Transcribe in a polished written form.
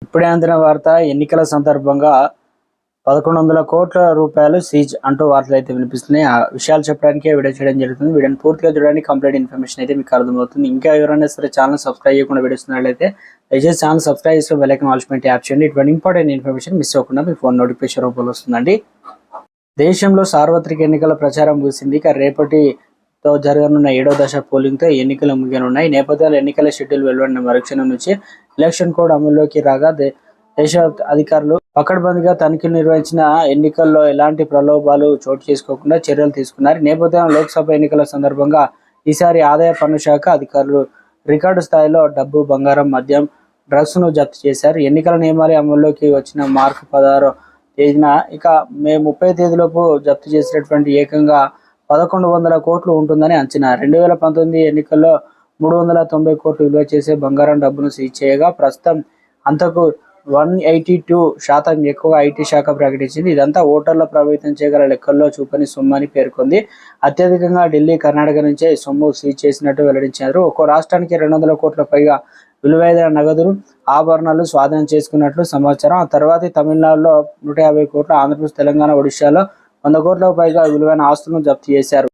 ఇప్పుడే అందిన వార్త ఎన్నికల సందర్భంగా 1100 కోట్ల రూపాయలు సీజ్ అంటూ వార్తలు అయితే వినిపిస్తున్నాయి. ఆ విషయాలు చెప్పడానికే వీడియో చేయడం జరుగుతుంది. వీడియోని పూర్తిగా చూడడానికి కంప్లీట్ ఇన్ఫర్మేషన్ అయితే మీకు అర్థమవుతుంది. ఇంకా ఎవరైనా సరే ఛానల్ సబ్స్క్రైబ్ చేయకుండా వీడియోస్తున్నట్లయితే దయచేసి ఛానల్ సబ్స్క్రైబ్ చేసుకుని బెల్ ఐకాన్ ఆల్ యాప్ చేయండి. ఇటువంటి ఇంపార్టెంట్ ఇన్ఫర్మేషన్ మిస్ అవ్వకుండా మీ ఫోన్ నోటిఫికేషన్ రూపంలో వస్తుందండి. దేశంలో సార్వత్రిక ఎన్నికల ప్రచారం ముగిసింది. ఇక రేపటితో జరగనున్న 7వ దశ పోలింగ్తో ఎన్నికలు ముగియనున్నాయి. నేపథ్యంలో ఎన్నికల షెడ్యూల్ వెలువడిన మరుక్షణం నుంచి ఎలక్షన్ కోడ్ అమల్లోకి రాగా దేశ అధికారులు పకడ్బందీగా తనిఖీలు నిర్వహించిన ఎన్నికల్లో ఎలాంటి ప్రలోభాలు చోటు చేసుకోకుండా చర్యలు తీసుకున్నారు. నేపథ్యంలో లోక్సభ ఎన్నికల సందర్భంగా ఈసారి ఆదాయ పన్ను శాఖ అధికారులు రికార్డు స్థాయిలో డబ్బు, బంగారం, మద్యం, డ్రగ్స్ ను జప్తు చేశారు. ఎన్నికల నియమాలు అమల్లోకి వచ్చిన మార్చి 16వ తేదీన ఇక మే 30 తేదీలోపు జప్తు చేసినటువంటి ఏకంగా 1100 కోట్లు ఉంటుందని అంచనా. 2019 ఎన్నికల్లో 390 కోట్లు విలువ చేసే బంగారం డబ్బును సీజ్ చేయగా ప్రస్తుతం అంతకు 182% ఎక్కువ ఐటీ శాఖ ప్రకటించింది. ఇదంతా ఓటర్ల ప్రభావితం చేయగల లెక్కల్లో చూపని సొమ్ము అని పేర్కొంది. అత్యధికంగా ఢిల్లీ, కర్ణాటక నుంచే సొమ్ము సీజ్ చేసినట్టు వెల్లడించారు. ఒక్కో రాష్ట్రానికి 200 కోట్ల పైగా విలువైన నగదును, ఆభరణాలు స్వాధీనం చేసుకున్నట్లు సమాచారం. ఆ తర్వాత తమిళనాడులో 150 కోట్లు, ఆంధ్రప్రదేశ్, తెలంగాణ, ఒడిశాలో 100 కోట్లకు పైగా విలువైన ఆస్తులను జప్తు చేశారు.